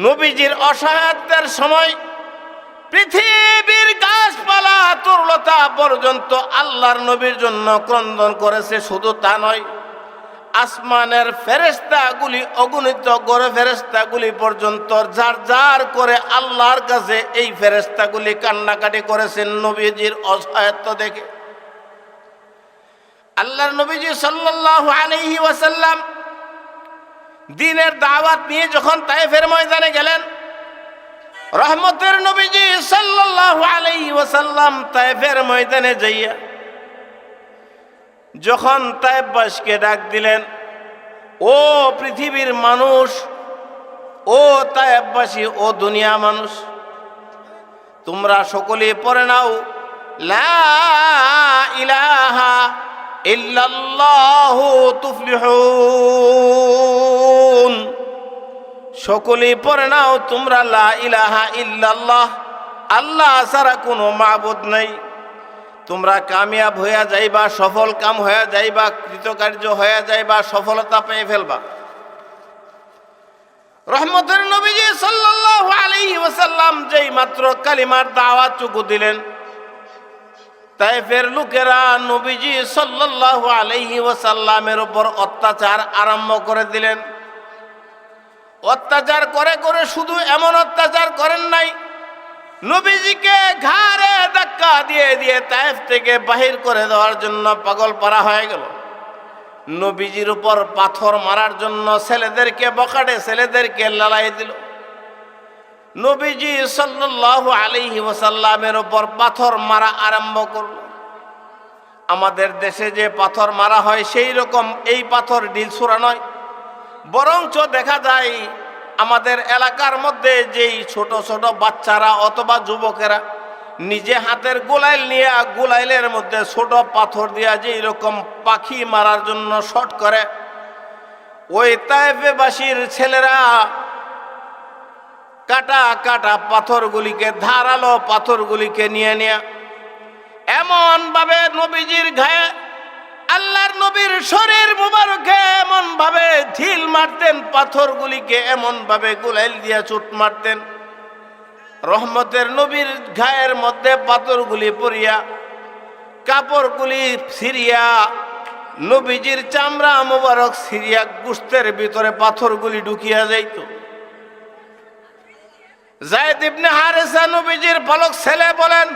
নবীজির অসহায়ত্বের সময় পৃথিবীর গাছপালা তরুলতা পর্যন্ত আল্লাহর নবীর জন্য ক্রন্দন করেছে। শুধু তা নয়, আসমানের ফেরেশতাগুলি, অগণিত গড়ে ফেরেশতাগুলি পর্যন্ত যার যার করে আল্লাহর কাছে এই ফেরেশতাগুলি কান্নাকাটি করেছেন নবীজির অসহায়ত্ব দেখে। আল্লাহর নবীজি সাল্লাল্লাহু আলাইহি ওয়াসাল্লাম দ্বীনের দাওয়াত নিয়ে যখন তায়েফের ময়দানে গেলেন, রহমতের নবীজি সাল্লাল্লাহু আলাইহি ওয়াসাল্লাম তায়েফের ময়দানে যাইয়া যখন তায়েফবাসীকে ডাক দিলেন, ও পৃথিবীর মানুষ, ও তায়েফবাসী, ও দুনিয়া মানুষ, তোমরা সকলে পড়ে নাও লা ইলাহা ইল্লাল্লাহু তুফলিহুন। সকলেই পড়ে নাও তোমরা লা ইলাহা ইল্লাল্লাহ, আল্লাহ ছাড়া কোনো মাবুদ নাই। তোমরা কামিয়াব হয়ে যাইবা, সফল কাম হয়ে যাইবা, কৃতকার্য হয়ে যাইবা, সফলতা পেয়ে ফেলবা। রহমতের নবীজি সাল্লাল্লাহু আলাইহি ওয়াসাল্লাম যেই মাত্র কালিমার দাওয়াত চুকু দিলেন, তায়েফের লোকেরা নবীজি সাল্লাল্লাহু আলাইহি ওয়াসাল্লামের উপর অত্যাচার আরম্ভ করে দিলেন। অত্যাচার করে করে শুধু এমন অত্যাচার করেন নাই, নবীজিকে ঘাড়ে ধাক্কা দিয়ে দিয়ে তায়েফ থেকে বাহির করে দেওয়ার জন্য পাগল পারা হয়ে গেল। নবীজির উপর পাথর মারার জন্য ছেলেদেরকে বকাটে ছেলেদেরকে লালাই দিল। নবীজি সাল্লাল্লাহু আলাইহি ওয়াসাল্লামের উপর পাথর মারা আরম্ভ করল। আমাদের দেশে যে পাথর মারা হয় সেই রকম এই পাথর ঢিলছুড়া নয়, বরঞ্চ দেখা যায় আমাদের এলাকার মধ্যে যেই ছোট ছোট বাচ্চারা অথবা যুবকেরা নিজে হাতের গোলাইল নিয়ে গোলাইলের মধ্যে ছোট পাথর দিয়া যেই রকম পাখি মারার জন্য শট করে, ওই তায়েফবাসীর ছেলেরা কাটা কাটা পাথরগুলিকে, ধারালো পাথরগুলিকে নিয়ে নিয়ে এমন ভাবে নবীজির গায়ে, আল্লাহর নবীর শরীর মুবারকে এমন ভাবে ঢিল মারতেন, পাথরগুলিকে এমন ভাবে গুলাইল দিয়া চুট মারতেন, রহমতের নবীর গায়ের মধ্যে পাথরগুলি পড়িয়া কাপড়গুলি ছিঁড়িয়া নবীজির চামড়া মুবারক ছিঁড়িয়া গোশতের ভিতরে পাথরগুলি ঢুকিয়া যাইত। যায়েদ ইবনে হারেসা নবীজির পালক ছেলে বলেন,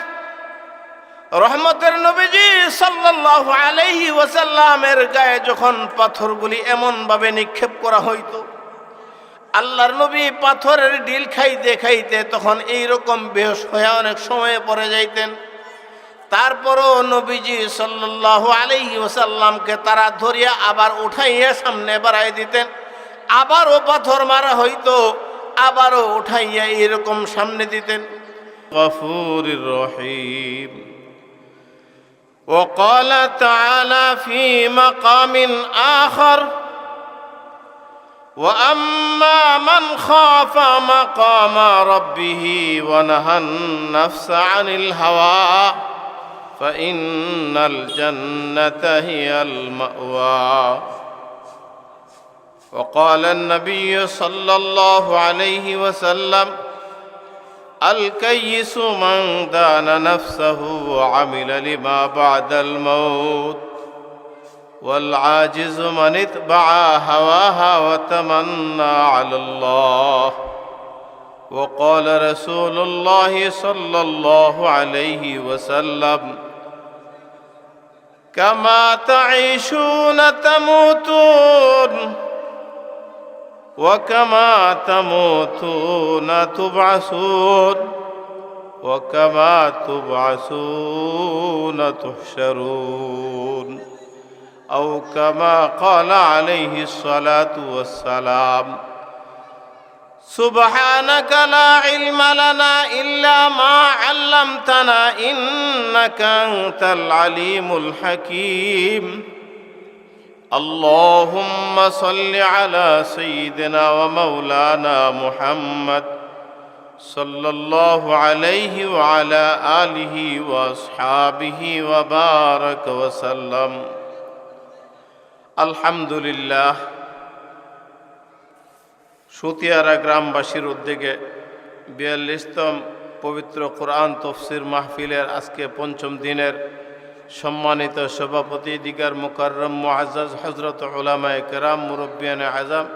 রহমতের নবীজি সাল্লাল্লাহু আলাইহি ওয়াসাল্লামের গায়ে যখন পাথরগুলি এমন ভাবে নিক্ষেপ করা হইতো, আল্লাহর নবী পাথরের ঢিল খাইতে খাইতে তখন এইরকম বেহুশ হয়ে অনেক সময় পড়ে যাইতেন। তারপরও নবীজি সাল্লাল্লাহু আলাইহি ওয়াসাল্লামকে তারা ধরিয়া আবার উঠাইয়া সামনে বাড়াই দিতেন। আবারও পাথর মারা হইতো, আবারও উঠাইয়া এরকম সামনে দিতেন। গফুরুর রহিম। وقال تعالى في مقام آخر وأما من خاف مقام ربه ونهى النفس عن الهوى فإن الجنة هي المأوى. وقال النبي صلى الله عليه وسلم الكيس من دان نفسه وعمل لما بعد الموت والعاجز من اتبع هواها وتمنى على الله. وقال رسول الله صلى الله عليه وسلم كما تعيشون تموتون وكما تموتون تبعثون وكما تبعثون تحشرون أو كما قال عليه الصلاة والسلام. سبحانك لا علم لنا إلا ما علمتنا إنك أنت العليم الحكيم. اللهم صل على سيدنا ومولانا محمد صلى الله عليه وعلى آله وأصحابه وبارك وسلم. الحمد لله. সুতিয়ারা গ্রামবাসীর উদ্যোগে ৪২তম পবিত্র কোরআন তফসির মাহফিলের আজকে পঞ্চম দিনের সম্মানিত সভাপতি দিগার মুকাররম মুআজ্জাজ হযরত উলামায়ে কেরাম মুরব্বিয়ানে আযম,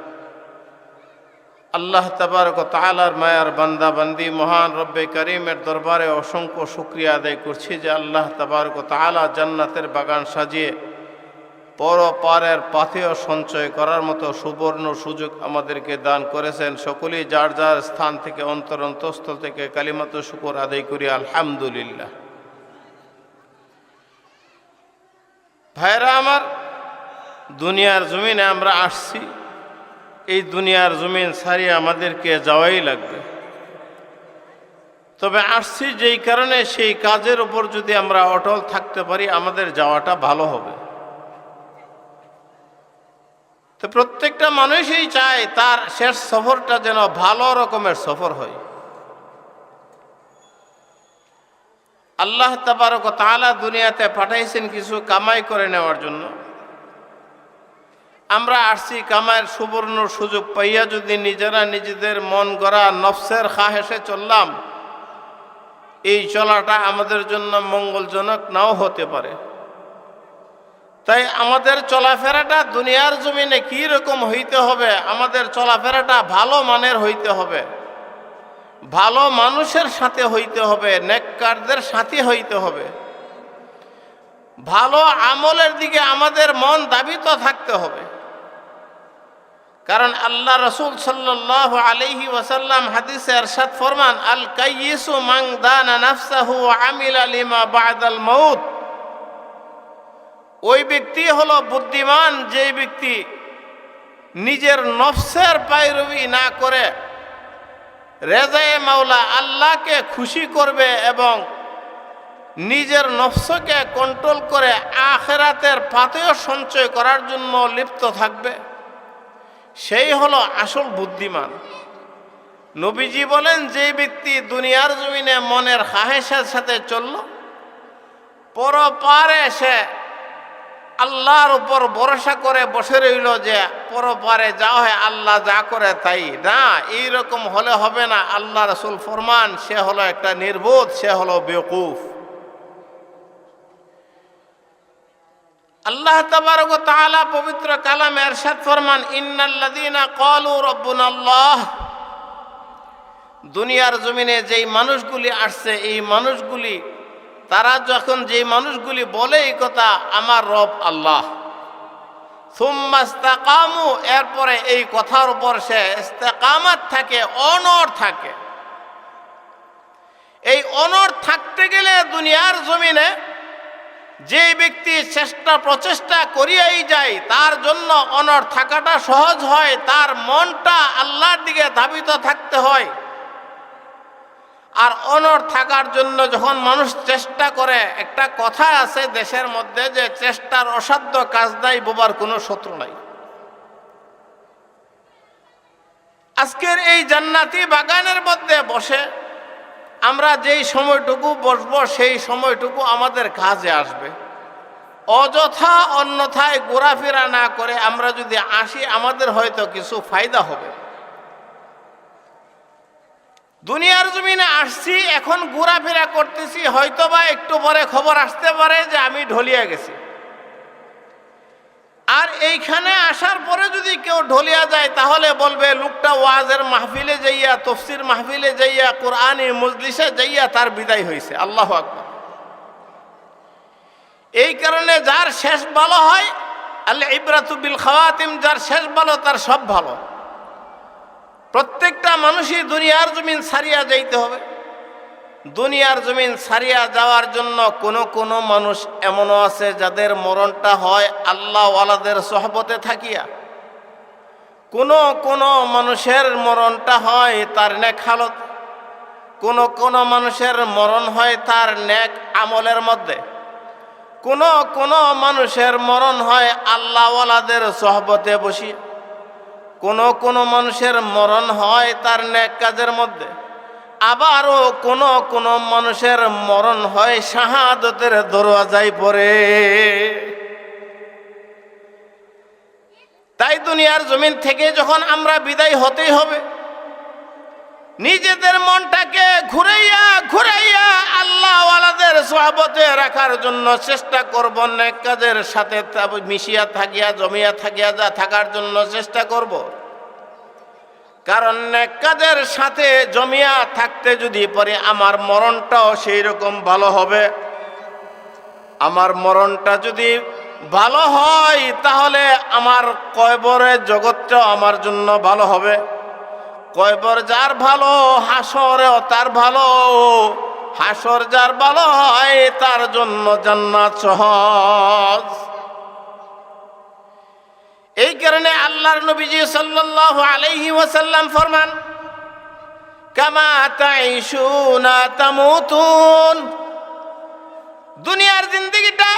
আল্লাহ তাবারক ওয়া তাআলার মায়ার বান্দা বান্দি মহান রব্বে করিমের দরবারে অসংখ্য শুকরিয়া আদায় করছি যে আল্লাহ তাবারক ওয়া তাআলা জান্নাতের বাগান সাজিয়ে পরপারের পাথেয় সঞ্চয় করার মতো সুবর্ণ সুযোগ আমাদেরকে দান করেছেন। সকলেই যার যার স্থান থেকে অন্তরস্থল থেকে কালিমাতুশ শুকর আদায় করি আলহামদুলিল্লাহ। ভাইরা আমার, দুনিয়ার জমিনে আমরা আসছি, এই দুনিয়ার জমিন ছাড়িয়ে আমাদেরকে যাওয়াই লাগবে। তবে আসছি যেই কারণে সেই কাজের উপর যদি আমরা অটল থাকতে পারি আমাদের যাওয়াটা ভালো হবে। তো প্রত্যেকটা মানুষই চায় তার শেষ সফরটা যেন ভালো রকমের সফর হয়। আল্লাহ তাবারক ওয়া তাআলা দুনিয়াতে পাঠাইছেন কিছু কামাই করে নেওয়ার জন্য। আমরা আসছি কামাইয়ের সুবর্ণ সুযোগ পাইয়া যদি নিজেরা নিজেদের মন গড়া নফসের খাহেশে চললাম, এই চলাটা আমাদের জন্য মঙ্গলজনক নাও হতে পারে। তাই আমাদের চলাফেরাটা দুনিয়ার জমিনে কি রকম হইতে হবে, আমাদের চলাফেরাটা ভালো মানের হইতে হবে, ভালো মানুষের সাথে হইতে হবে, নেককারদের সাথে হইতে হবে, ভালো আমলের দিকে আমাদের মন ধাবিত থাকতে হবে। কারণ আল্লাহ রাসূল সাল্লাল্লাহু আলাইহি ওয়াসাল্লাম হাদিসে ইরশাদ ফরমান, আল কাইয়িসু মান দানা নাফসাহু ওয়া আমিলা লিমা বা'দাল মাউত। ওই ব্যক্তি হলো বুদ্ধিমান যে ব্যক্তি নিজের নফসের পায়রবি না করে রেজায়ে মাওলা আল্লাহকে খুশি করবে এবং নিজের নফসকে কন্ট্রোল করে আখিরাতের পাথেয় সঞ্চয় করার জন্য লিপ্ত থাকবে, সেই হলো আসল বুদ্ধিমান। নবীজি বলেন, যে ব্যক্তি দুনিয়ার জমিনে মনের খাহেশের সাথে চলল, পরপারে সে আল্লাহর উপর ভরসা করে বসে রইল যে পরপারে যা হয় আল্লাহ যা করে তাই না, এইরকম হলে হবে না। আল্লাহ রাসূল ফরমান, সে হলো একটা নির্বোধ, সে হলো বেওকুফ। আল্লাহ তাবারক ওয়া তাআলা পবিত্র কালামে ইরশাদ ফরমান, ইন্নাল্লাযীনা ক্বালু রাব্বুনাল্লাহ। দুনিয়ার জমিনে যেই মানুষগুলি আসছে, এই মানুষগুলি তারা যখন যেই মানুষগুলি বলে এই কথা, আমার রব আল্লাহ, সুম্মা ইসতাকামু, এরপরে এই কথার উপর সে ইস্তেকামাত থাকে, অনড় থাকে। এই অনড় থাকতে গেলে দুনিয়ার জমিনে যে ব্যক্তি প্রচেষ্টা করিয়াই যায় তার জন্য অনড় থাকাটা সহজ হয়, তার মনটা আল্লাহর দিকে ধাবিত থাকতে হয়। আর অনড় থাকার জন্য যখন মানুষ চেষ্টা করে, একটা কথা আছে দেশের মধ্যে যে চেষ্টার অসাধ্য কাজ নাই, বোবার কোনো শত্রু নাই। আজকের এই জান্নাতি বাগানের মধ্যে বসে আমরা যেই সময়টুকু বসবো সেই সময়টুকু আমাদের কাজে আসবে। অযথা অন্যথায় ঘোরাফেরা না করে আমরা যদি আসি আমাদের হয়তো কিছু ফায়দা হবে। দুনিয়ার জমিনে আসছি, এখন ঘোরাফেরা করতেছি, হয়তোবা একটু পরে খবর আসতে পারে যে আমি ঢলিয়া গেছি। আর এইখানে আসার পরে যদি কেউ ঢলিয়া যায় তাহলে বলবে লোকটা ওয়াজের মাহফিলে যাইয়া, তফসির মাহফিলে যাইয়া, কোরআনের মজলিসে যাইয়া তার বিদায় হয়েছে। আল্লাহু আকবার। এই কারণে যার শেষ ভালো হয়, আল ইবরাতু বিল খাওয়াতিম, যার শেষ ভালো তার সব ভালো। প্রত্যেকটা মানুষই দুনিয়ার জমিন ছাড়িয়া যাইতে হবে। দুনিয়ার জমিন ছাড়িয়া যাওয়ার জন্য কোন মানুষ এমনও আছে যাদের মরণটা হয় আল্লাহওয়ালাদের সোহবতে থাকিয়া, কোন মানুষের মরণটা হয় তার নেক হালত, কোন মানুষের মরণ হয় তার নেক আমলের মধ্যে, কোন মানুষের মরণ হয় আল্লাহওয়ালাদের সোহবতে বসি, কোন মানুষের মরণ হয় তার নেক কাজের মধ্যে, আবারও কোন মানুষের মরণ হয় শাহাদতের দরওয়াজায় পড়ে। তাই দুনিয়ার জমিন থেকে যখন আমরা বিদায় হতেই হবে, নিজেদের মনটাকে ঘুরাইয়া ঘুরাইয়া আল্লাহওয়ালাদের সোহবতে রাখার জন্য চেষ্টা করব, নেক কাজের সাথে মিশিয়া থাকিয়া জমিয়া থাকিয়া যা থাকার জন্য চেষ্টা করব। কারণ নেক কাজের সাথে জমিয়া থাকতে যদি পারি আমার মরণটাও সেই রকম ভালো হবে। আমার মরণটা যদি ভালো হয় তাহলে আমার কয়বরের জগৎটাও আমার জন্য ভালো হবে। কয়বর যার ভালো হাসরেও তার ভালো, হাসর যার ভালো হয় তার জন্য জান্নাত সহজ। এই কারণে আল্লাহর নবীজি সাল্লাল্লাহু আলাইহি ওয়াসাল্লাম ফরমান, কামা তাইশুনা তামুতুন। দুনিয়ার জিন্দেগিটা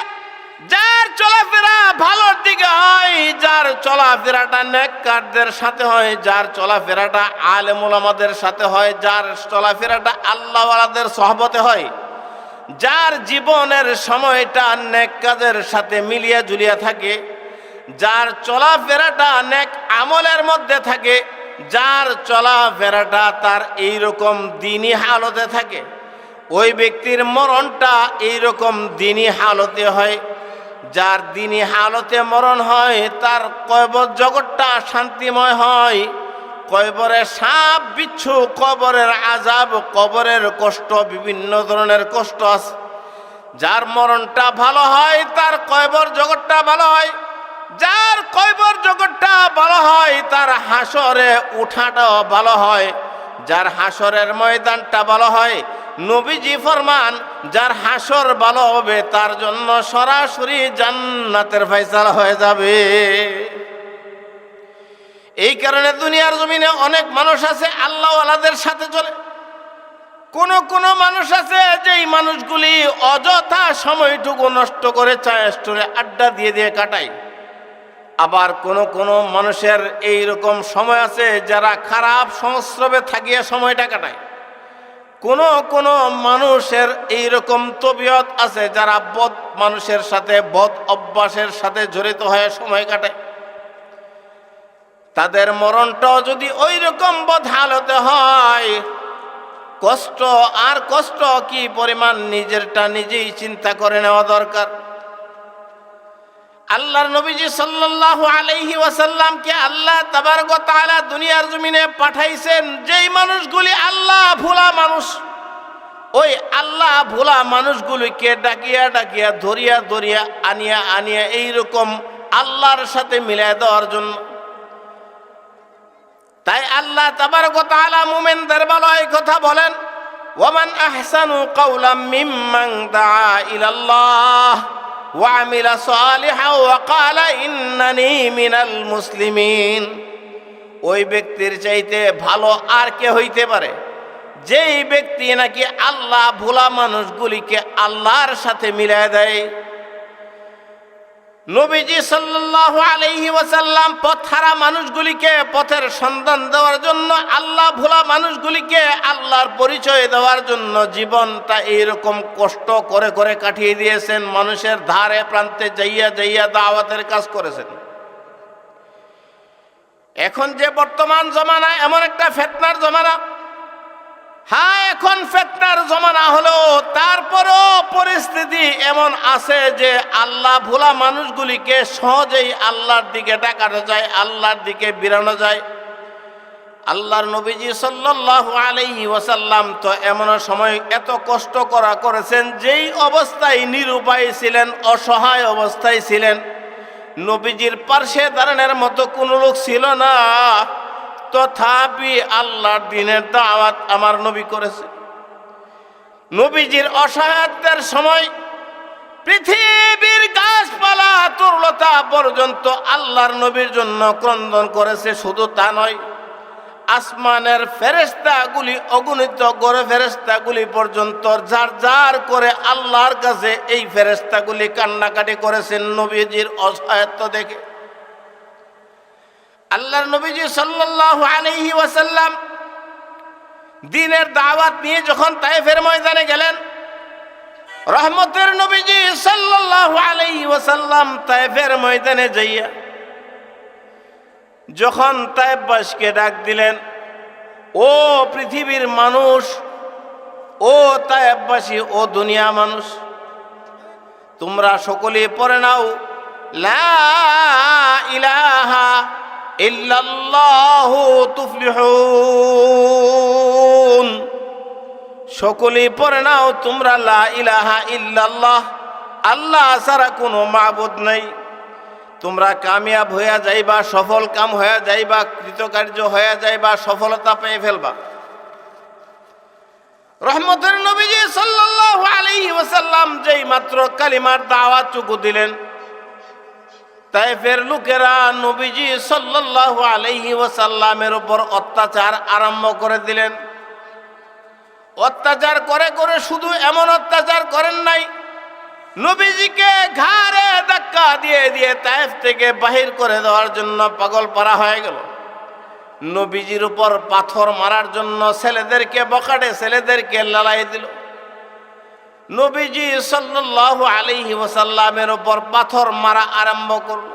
যার চলাফেরা ভালোর দিকে হয়, যার চলাফেরাটা নেককারদের সাথে হয়, যার চলাফেরাটা আলেম ওলামাদের সাথে হয়, যার চলাফেরাটা আল্লাহওয়ালাদের সহবতে হয়, যার জীবনের সময়টা নেক কাজের সাথে মিলিয়া ঝুলিয়া থাকে, যার চলাফেরাটা নেক আমলের মধ্যে থাকে, যার চলাফেরাটা তার এইরকম দিনী হালতে থাকে, ওই ব্যক্তির মরণটা এইরকম দিনী হালতে হয়। যার দিনী হালতে মরণ হয় তার কয়বর জগৎটা শান্তিময় হয়। কয়বরের সাপ বিচ্ছু, কবরের আযাব, কবরের কষ্ট, বিভিন্ন ধরনের কষ্ট আছে। যার মরণটা ভালো হয় তার কয়বর জগৎটা ভালো হয়। যার কয়বর জগৎটা ভালো হয় তার হাসরে উঠাটাও ভালো হয়। যার হাসরের ময়দানটা ভালো হয়, নবীজি ফরমান যার হাসর ভালো হবে তার জন্য সরাসরি জান্নাতের ফয়সালা হয়ে যাবে। এই কারণে দুনিয়ার জমিনে অনেক মানুষ আছে আল্লাহওয়ালাদের সাথে চলে। কোন মানুষ আছে যেই মানুষগুলি অযথা সময়টুকু নষ্ট করে চায় স্টোরে আড্ডা দিয়ে কাটায়। আবার কোন মানুষের এইরকম সময় আছে যারা খারাপ সংস্রবে থাকিয়া সময়টা কাটায়। কোন মানুষের এইরকম তবিয়ত আছে যারা বদ মানুষের সাথে, বদ অভ্যাসের সাথে জড়িত হয়ে সময় কাটায়। তাদের মরণটাও যদি ওই রকম বদ হালতে হয়, কষ্ট আর কষ্ট কি পরিমাণ নিজেরটা নিজেই চিন্তা করে নেওয়া দরকার। আল্লাহর নবীজি সাল্লাল্লাহু আলাইহি ওয়াসাল্লামকে আল্লাহ তাবারক ওয়া তাআলা দুনিয়ার জমিনে পাঠাইছেন যেই মানুষগুলি আল্লাহ ভোলা মানুষ, ওই আল্লাহ ভোলা মানুষগুলিকে ডাকিয়া ডাকিয়া ধরিয়া আনিয়া এইরকম আল্লাহর সাথে মিলাই দেওয়ার জন্য। তাই আল্লাহ তাবারক ওয়া তাআলা মুমিনদের বলায় কথা বলেন, ওয়ামান আহসানু কাওলাম মিম্মান দাআ ইলাল্লাহ ওয়া আমিলা সালিহান ওয়া ক্বালা ইন্নানী মিনাল মুসলিমিন। ওই ব্যক্তির চাইতে ভালো আর কে হইতে পারে যেই ব্যক্তি নাকি আল্লাহ ভোলা মানুষগুলিকে আল্লাহর সাথে মিলায় দেয়। নবীজি সাল্লাল্লাহু আলাইহি ওয়াসাল্লাম পথহারা মানুষগুলিকে পথের সন্ধান দেওয়ার জন্য, আল্লাহ ভোলা মানুষগুলিকে আল্লাহর পরিচয় দেওয়ার জন্য জীবনটা এইরকম কষ্ট করে করে কাটিয়ে দিয়েছেন। মানুষের ধারে প্রান্তে যাইয়া দাওয়াতের কাজ করেছেন। এখন যে বর্তমান জমানা এমন একটা ফিতনার জমানা, হ্যাঁ এখন ফিতনার জমানা হলো, তারপরও পরিস্থিতি এমন আছে যে আল্লাহ ভোলা মানুষগুলিকে সহজেই আল্লাহর দিকে ডাকানো যায়, আল্লাহর দিকে বিরানো যায়। আল্লাহর নবীজি সাল্লাল্লাহু আলাইহি ওয়াসাল্লাম তো এমন সময় এত কষ্ট করেছেন, যেই অবস্থায় নিরুপায় ছিলেন, অসহায় অবস্থায় ছিলেন, নবীজির পার্শ্বে দাঁড়ানোর মতো কোনো লোক ছিল না, তথাপি আল্লাহর দ্বীনের দাওয়াত আমার নবী করেছে। নবীজির অসহায়ত্বের সময় পৃথিবীর গাছপালা তরুলতা পর্যন্ত আল্লাহর নবীর জন্য ক্রন্দন করেছে। শুধু তা নয়, আসমানের ফেরেশতাগুলি, অগণিত গড়ে ফেরেশতাগুলি পর্যন্ত যার করে আল্লাহর কাছে এই ফেরেশতাগুলি কান্নাকাটি করেছেন নবীজির অসহায়ত্ব দেখে। আল্লাহর নবীজি সাল্লাল্লাহু আলাইহি ওয়াসাল্লাম দ্বীনের দাওয়াত নিয়ে যখন তায়েফের ময়দানে গেলেন, রহমতের নবীজি সাল্লাল্লাহু আলাইহি ওয়াসাল্লাম তায়েফের ময়দানে যাইয়া যখন তায়েফবাসীকে ডাক দিলেন, ও পৃথিবীর মানুষ, ও তায়েফবাসী, ও দুনিয়া মানুষ, তোমরা সকলে পড়ে নাও লা ইলাহা ইল্লাল্লাহু তুফলিহুন। সকলেই পড়ে নাও তোমরা লা ইলাহা ইল্লাল্লাহ, আল্লাহ ছাড়া কোনো মাবুদ নাই। তোমরা কামিয়াব হয়ে যাইবা, সফল কাম হয়ে যাইবা, কৃতকার্য হয়ে যাইবা, সফলতা পেয়ে ফেলবা। রহমতের নবীজি সাল্লাল্লাহু আলাইহি ওয়াসাল্লাম যেই মাত্র কালিমার দাওয়াত চুকু দিলেন, তায়েফের লোকেরা নবীজি সাল্লাল্লাহু আলাইহি ওয়াসাল্লামের উপর অত্যাচার আরম্ভ করে দিলেন। অত্যাচার করে করে শুধু এমন অত্যাচার করেন নাই, নবীজিকে ঘাড়ে ধাক্কা দিয়ে দিয়ে তায়েফ থেকে বাহির করে দেওয়ার জন্য পাগল পারা হয়ে গেল। নবীজির উপর পাথর মারার জন্য ছেলেদেরকে বকাটে ছেলেদেরকে লালাই দিল। নবীজি সাল্লাল্লাহু আলাইহি ওয়াসাল্লামের উপর পাথর মারা আরম্ভ করল।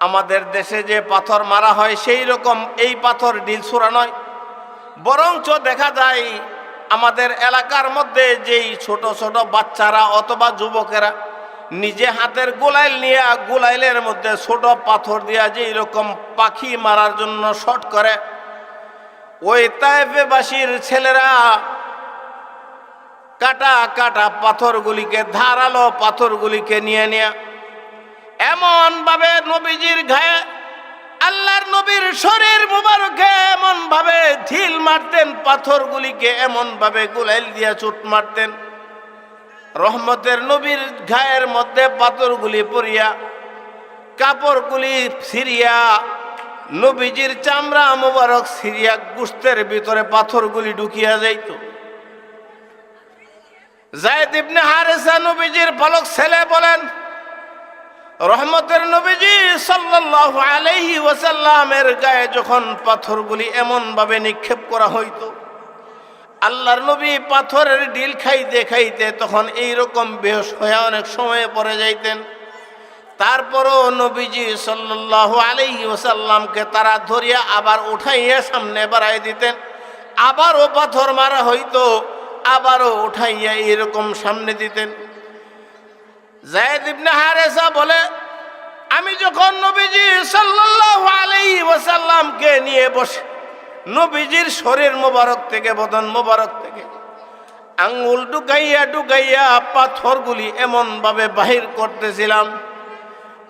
আমাদের দেশে যে পাথর মারা হয় সেই রকম এই পাথর ঢিলছুড়া নয়, বরঞ্চ দেখা যায় আমাদের এলাকার মধ্যে যেই ছোট ছোট বাচ্চারা অথবা যুবকেরা নিজে হাতের গোলাইল নিয়ে গোলাইলের মধ্যে ছোট পাথর দিয়া যেই রকম পাখি মারার জন্য শট করে, ওই তায়েফবাসীর ছেলেরা কাটা কাটা পাথরগুলিকে, ধারালো পাথরগুলিকে নিয়ে নিয়ে এমন ভাবে নবীজির গায়ে, আল্লাহর নবীর শরীর মুবারকে এমন ভাবে ঢিল মারতেন, পাথরগুলিকে এমন ভাবে গোলাইল দিয়া চুট মারতেন, রহমতের নবীর গায়ের মধ্যে পাথরগুলি পড়িয়া কাপড়গুলি ছিঁড়িয়া, নবীজির চামড়া মুবারক ছিঁড়িয়া গোশতের ভিতরে পাথরগুলি ঢুকিয়া যাইত। যায়েদ ইবনে হারেসা নবীজির পলক ছেলে বলেন, রহমতের নবীজি সাল্লাল্লাহু আলাইহি ওয়াসাল্লামের গায়ে যখন পাথরগুলি এমন ভাবে নিক্ষেপ করা হইত, আল্লাহর নবী পাথরের ঢিল খাইতে খাইতে তখন এইরকম বেহুশ হয়ে অনেক সময় পড়ে যাইতেন। তারপরও নবীজি সাল্লাল্লাহু আলাইহি ওয়াসাল্লামকে তারা ধরিয়া আবার উঠাইয়া সামনে বাড়াই দিতেন, আবারও পাথর মারা হইতো, আবারও উঠাইয়া এরকম সামনে দিতেন। যায়েদ ইবনে হারেসা বলে, আমি যখন নবীজি সাল্লাল্লাহু আলাইহি ওয়াসাল্লামকে নিয়ে বসে নবীজির শরীর মোবারক থেকে, বদন মোবারক থেকে আঙ্গুল ঢুকাইয়া ঢুকাইয়া পাথরগুলি এমন ভাবে বাহির করতেছিলাম,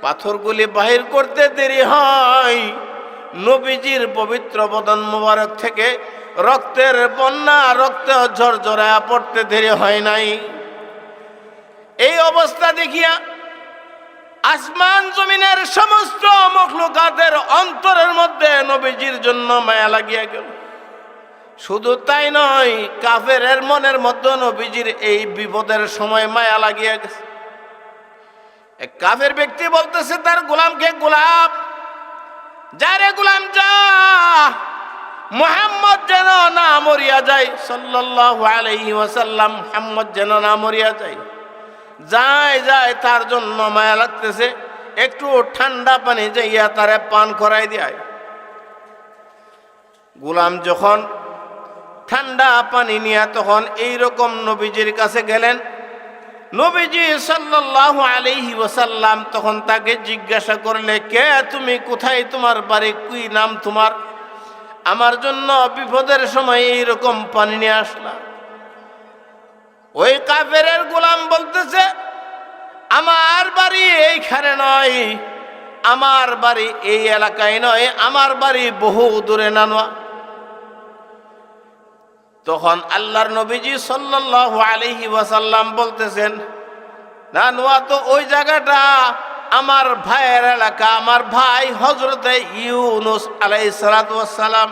পাথরগুলি বাহির করতে দেরি হয়, নবীজির পবিত্র বদন মোবারক থেকে রক্তের বন্যা, রক্ত ঝরঝরা পড়তে দেরি হয় নাই। এই অবস্থা দেখিয়া আসমান জমিনের সমস্ত মখলুকাতের অন্তরের মধ্যে নবীজির জন্য মায়া লাগিয়া গেল। শুধু তাই নয়, কাফেরের মনের মধ্যে নবীজির এই বিপদের সময় মায়া লাগিয়া গেছে। এক কাফের ব্যক্তি বলতেছে তার গোলামকে, গোলাম যারে গোলাম যা, মুহাম্মদ যেন না মরিয়া যায়, সাল্লাল্লাহু আলাইহি ওয়াসাল্লাম মুহাম্মদ যেন না মরিয়া যায়। যায় যায় তার জন্য মায়া লাগতেছে, একটু ঠান্ডা পানি যাইয়া তারে পান করাই দেয়। গোলাম যখন ঠান্ডা পানি নিয়ে তখন এইরকম নবীজির কাছে গেলেন, নবীজি সাল্লাল্লাহু আলাইহি ওয়াসাল্লাম তখন তাকে জিজ্ঞাসা করলে, কে তুমি, কোথায় তোমার বাড়ি, কি নাম তোমার, আমার জন্য বিপদের সময় এইরকম পানি নিয়ে আসলা। ওই কাফেরের গোলাম বলতেছে, আমার বাড়ি এইখানে নয়, আমার বাড়ি এই এলাকায় নয়, আমার বাড়ি বহু দূরে নানোয়া। তখন আল্লাহর নবীজি সাল্লাল্লাহু আলাইহি ওয়াসাল্লাম বলতেছেন, নানোয়া তো ওই জায়গাটা আমার ভাইয়ের এলাকা, আমার ভাই হযরতে ইউনূস আলাইহিস সালাতু ওয়াস সালাম।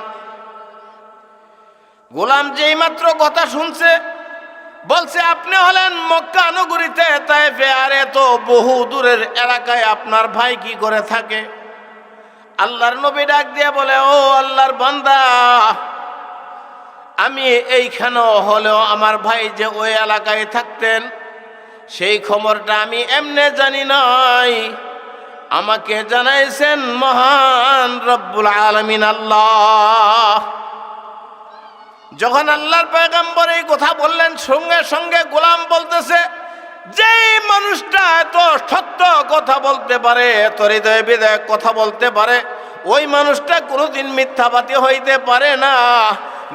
গোলাম যেই মাত্র কথা শুনছে বলছে, আপনি হলেন মক্কা নগরীতে তায়েফে, আর এত বহু দূরের এলাকায় আপনার ভাই কি করে থাকে? আল্লাহর নবী ডাক দিয়ে বলে, ও আল্লাহর বান্দা, আমি এইখানেও হলেও আমার ভাই যে ওই এলাকায় থাকতেন সেই খবরটা আমি এমনে জানি নাই। আমাকে জানাইছেন মহান রব্বুল আলামিন আল্লাহ। যখন আল্লাহর পয়গম্বর এই কথা বললেন, সঙ্গে সঙ্গে গোলাম বলতেছে, যেই মানুষটা এত সত্য কথা বলতে পারে, এত হৃদয় বিদায়ক কথা বলতে পারে, ওই মানুষটা কোনোদিন মিথ্যাবাদী হইতে পারে না।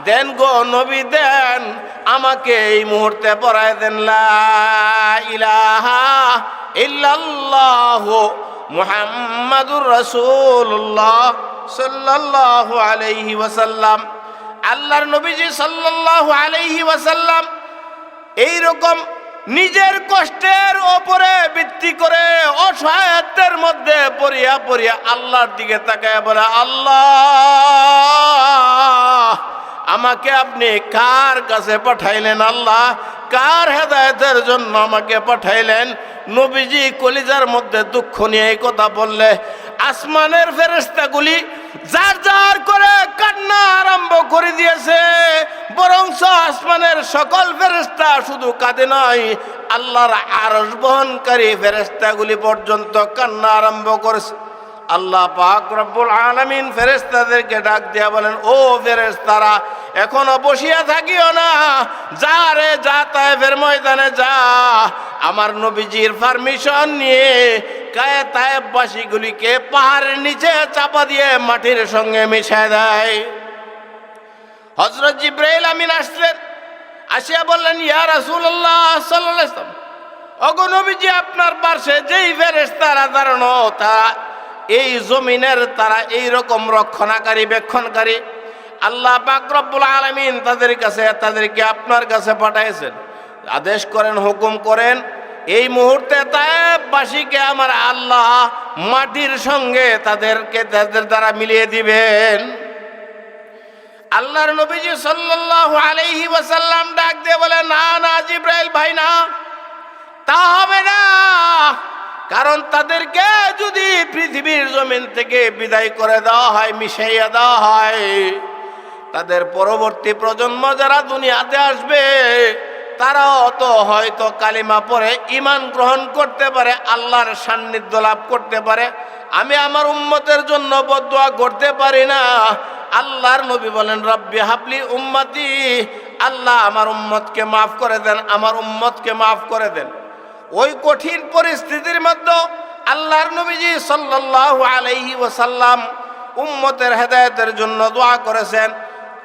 দেন গো নবী দেন, আমাকে এই মুহূর্তে পড়ায় দেন লা ইলাহা ইল্লাল্লাহু মুহাম্মাদুর রাসূলুল্লাহ সাল্লাল্লাহু আলাইহি ওয়াসাল্লাম। আল্লাহর নবীজি সাল্লাল্লাহু আলাইহি ওয়াসাল্লাম এইরকম নিজের কষ্টের ওপরে ভিত্তি করে অসহায়ত্বের মধ্যে পড়িয়া পড়িয়া আল্লাহর দিকে তাকায় বলে, আল্লাহ আমাকে আপনি কার কাছে পাঠাইলেন? আল্লাহ কার হেদায়েতের জন্য আমাকে পাঠাইলেন? নবীজি কলিজার মধ্যে দুঃখ নিয়ে এই কথা বললে আসমানের ফেরেশতাগুলি যার যার করে কান্না আরম্ভ করে দিয়েছে। বরঞ্চ আসমানের সকল ফেরেশতা শুধু কাঁদে নয়, আল্লাহর আরশ বহনকারী ফেরেশতাগুলি পর্যন্ত কান্না আরম্ভ করেছে। আল্লাহ পাক রব্বুল আলামিন ফেরেশতাদেরকে ডাক দিয়া বলেন, ও ফেরেশতারা এখনো বসিয়া থাকিও না, যা রে যা, তায়েফের ময়দানে যা, আমার নবীজির পারমিশন নিয়ে কায়ে তায়েফবাসীগুলিকে পাহাড়ের নিচে চাপা দিয়ে মাটির সঙ্গে মিশায় দেয়। হযরত জিবরাইল আমিন আসলেন, আসিয়া বললেন, ইয়া রাসূলুল্লাহ সাল্লাল্লাহু আলাইহি ওয়াসাল্লাম, ওগো নবীজি আপনার পাশে যেই ফেরেশতারা দাঁড়ানো, তারা এই জমিনের তারা এই রকম রক্ষণাকারী বেক্ষণকারী। আল্লাহ পাক রব্বুল আলামিন তাদেরকে আপনার কাছে পাঠাইছেন। আদেশ করেন, হুকুম করেন, এই মুহূর্তে তায়েফবাসীকে আমার আল্লাহ মাটির সঙ্গে তাদের দ্বারা মিলিয়ে দিবেন। আল্লাহর নবীজি সাল্লাল্লাহু আলাইহি ওয়াসাল্লাম ডাক দিয়ে বলে, না না জিবরাইল ভাই, না, তা হবে না। কারণ তাদেরকে যদি পৃথিবীর জমিন থেকে বিদায় করে দেওয়া হয়, মিশাইয়া দেওয়া হয়, তাদের পরবর্তী প্রজন্ম যারা দুনিয়াতে আসবে তারাও তো হয়তো কালিমা পড়ে ঈমান গ্রহণ করতে পারে, আল্লাহর সান্নিধ্য লাভ করতে পারে। আমি আমার উম্মতের জন্য বদদুয়া করতে পারি না। আল্লাহর নবী বলেন, রব্বি হাবলি উম্মতি, আল্লাহ আমার উম্মতকে মাফ করে দেন, আমার উম্মতকে মাফ করে দেন। ওই কঠিন পরিস্থিতির মধ্যে আল্লাহর নবীজি সাল্লাল্লাহু আলাইহি ওয়াসাল্লাম উম্মতের হেদায়েতের জন্য দোয়া করেছেন।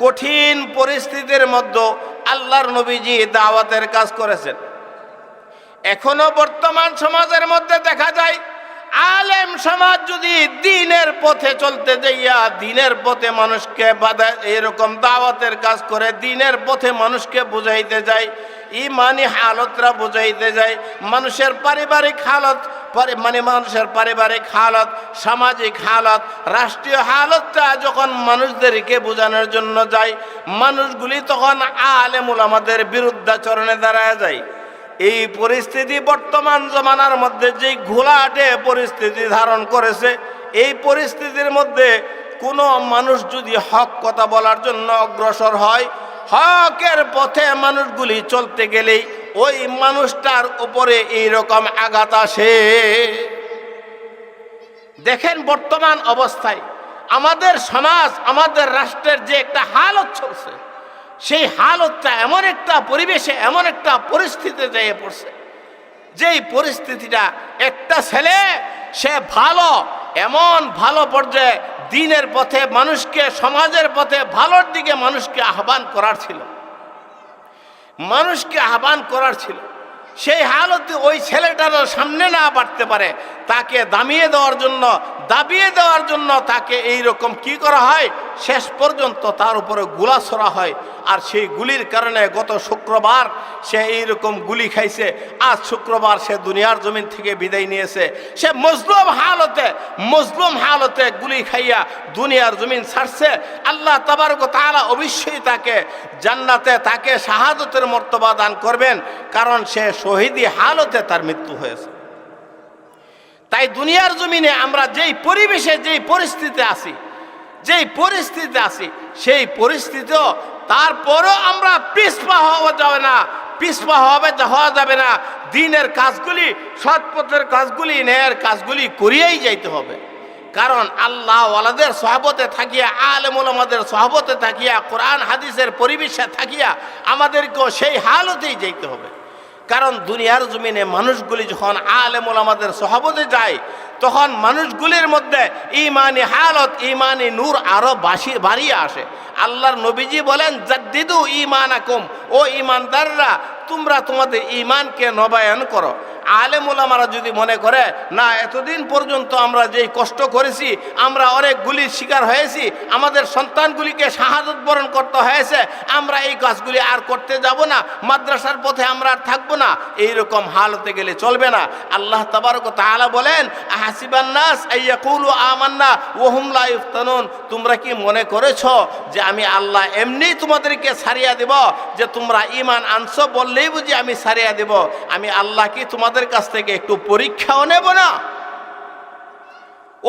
কঠিন পরিস্থিতির মধ্যে আল্লাহর নবীজি দাওয়াতের কাজ করেছেন। এখনো বর্তমান সমাজের মধ্যে দেখা যায়, আলেম সমাজ যদি দ্বীনের পথে চলতে যাইয়া দ্বীনের পথে মানুষকে বাধা এরকম দাওয়াতের কাজ করে, দ্বীনের পথে মানুষকে বুঝাইতে যায়, ইমানি হালতরা বুঝাইতে যায়, মানুষের পারিবারিক হালত মানুষের পারিবারিক হালত, সামাজিক হালত, রাষ্ট্রীয় হালতটা যখন মানুষদেরকে বোঝানোর জন্য যায়, মানুষগুলি তখন আলেম উলামাদের বিরুদ্ধাচরণে দাঁড়ায় যায়। এই পরিস্থিতি বর্তমান জমানার মধ্যে যে ঘোলাটে পরিস্থিতি ধারণ করেছে, এই পরিস্থিতির মধ্যে কোনো মানুষ যদি হক কথা বলার জন্য অগ্রসর হয়, হকের পথে মানুষগুলি চলতে গেলেই ওই মানুষটার উপরে এইরকম আঘাত আসে। দেখেন বর্তমান অবস্থায় আমাদের সমাজ, আমাদের রাষ্ট্রের যে একটা হালত চলছে, সেই হালতটা এমন একটা পরিবেশে, এমন একটা পরিস্থিতিতে যেয়ে পড়ছে, যেই পরিস্থিতিটা একটা ছেলে সে ভালো, এমন ভালো পর্যায়ে দ্বীনের পথে মানুষকে, সমাজের পথে ভালোর দিকে মানুষকে আহ্বান করার ছিল, মানুষকে আহ্বান করার ছিল। সেই হালতে ওই ছেলেটারও সামনে না বাড়তে পারে, তাকে দাবিয়ে দেওয়ার জন্য তাকে এইরকম কি করা হয়, শেষ পর্যন্ত তার উপরে গুলা ছোড়া হয়। আর সেই গুলির কারণে গত শুক্রবার সে এইরকম গুলি খাইছে, আজ শুক্রবার সে দুনিয়ার জমিন থেকে বিদায় নিয়েছে। সে মজলুম হালতে গুলি খাইয়া দুনিয়ার জমিন ছাড়ছে। আল্লাহ তাবারক ওয়া তাআলা অবশ্যই তাকে জান্নাতে, তাকে শাহাদতের মর্তবা দান করবেন, কারণ সে শহীদি হালতে তার মৃত্যু হয়েছে। তাই দুনিয়ার জমিনে আমরা যেই পরিবেশে, যেই পরিস্থিতিতে আছি, সেই পরিস্থিতিও তারপরও আমরা পিছপা হওয়া যাবে না, পিছপা হওয়া যাবে না। দ্বীনের কাজগুলি, সৎ পথের কাজগুলি, ন্যায়ের কাজগুলি করিয়েই যাইতে হবে। কারণ আল্লাহ ওয়ালাদের সহবতে থাকিয়া, আলেম ওলামাদের সহবতে থাকিয়া, কোরআন হাদিসের পরিবেশে থাকিয়া আমাদেরকেও সেই হালতেই যাইতে হবে। কারণ দুনিয়ার জমিনে মানুষগুলি যখন আলেম ওলামাদের সহবতে যায়, তখন মানুষগুলির মধ্যে ইমানি হালত, ইমানি নূর আরো বাড়িয়ে আসে। আল্লাহর নবীজি বলেন, জাদ্দিদু ঈমানাকুম, ও ঈমানদাররা তোমরা তোমাদের ঈমানকে নবায়ন করো। আলেম ওলামারা যদি মনে করে না, এতদিন পর্যন্ত আমরা যেই কষ্ট করেছি, আমরা অনেক গুলির শিকার হয়েছি, আমাদের সন্তানগুলিকে শাহাদত বরণ করতে হয়েছে, আমরা এই কাজগুলি আর করতে যাব না, মাদ্রাসার পথে আমরা আর থাকবো না, এইরকম হালতে গেলে চলবে না। আল্লাহ তাবারক ওয়া তাআলা বলেন, আহাসিবান নাস আইয়াকুলু আমান্না ওয়া হুম লা ইফতানুন, তোমরা কি মনে করেছো যে আমি আল্লাহ এমনি তোমাদেরকে ছাড়িয়ে দেব, যে তোমরা ঈমান আনছো বললেই বুঝি আমি ছাড়িয়ে দেব? আমি আল্লাহ কি তোমাদের কাছ থেকে একটু পরীক্ষাও নেব না?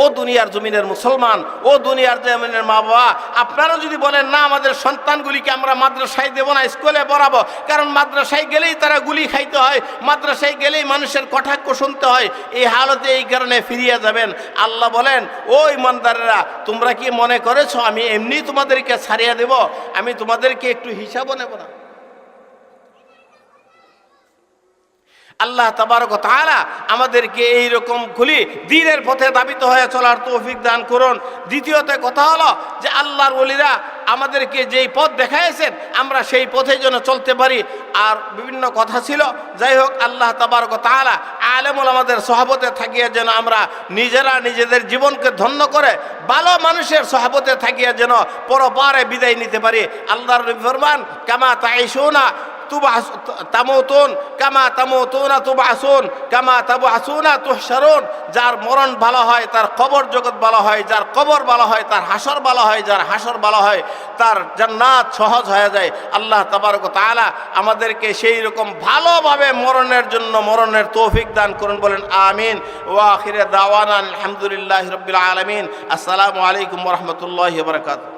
ও দুনিয়ার জমিনের মুসলমান, ও দুনিয়ার জমিনের মা বাবা, আপনারা যদি বলেন না আমাদের সন্তানগুলিকে আমরা মাদ্রাসায় দেব না, স্কুলে পড়াবো, কারণ মাদ্রাসায় গেলেই তারা গুলি খাইতে হয়, মাদ্রাসায় গেলেই মানুষের কটাক্ষ শুনতে হয়, এই হালতে এই কারণে ফিরিয়ে যাবেন। আল্লাহ বলেন, ও ইমানদারেরা তোমরা কি মনে করেছো আমি এমনি তোমাদেরকে ছাড়িয়ে দেব? আমি তোমাদেরকে একটু হিসাবও নেব না। আল্লাহ তাবারক ওয়া তাআলা আমাদেরকে এইরকম খুলি দ্বীনের পথে দাবিত হয়ে চলার তৌফিক দান করুন। দ্বিতীয়ত কথা হলো যে আল্লাহর ওলিরা আমাদেরকে যেই পথ দেখাইছেন আমরা সেই পথে যেন চলতে পারি। আর বিভিন্ন কথা ছিল, যাই হোক, আল্লাহ তাবারক ওয়া তাআলা আলেম ওলামাদের সহবতে থাকিয়া যেন আমরা নিজেরা নিজেদের জীবনকে ধন্য করে ভালো মানুষের সহবতে থাকিয়া যেন পরপারে বিদায় নিতে পারি। আল্লাহর নবী ফরমান, কামা তাইশুনা তামুতুন কামা তামুতুনা তুবআসুন কামা তাবআসুনা তুহশারুন। যার মরণ ভালো হয় তার কবর জগৎ ভালো হয়, যার কবর ভালো হয় তার হাসর ভালো হয়, যার হাসর ভালো হয় তার জান্নাত সহজ হয়ে যায়। আল্লাহ তাবারক ওয়া তাআলা আমাদেরকে সেই রকম ভালোভাবে মরণের জন্য মরণের তৌফিক দান করুন, বলেন আমিন। ওয়া আখিরে দাওয়ানা আলহামদুলিল্লাহি রাব্বিল আলামিন। আসসালামু আলাইকুম ওয়া রাহমাতুল্লাহি ওয়া বারাকাতুহু।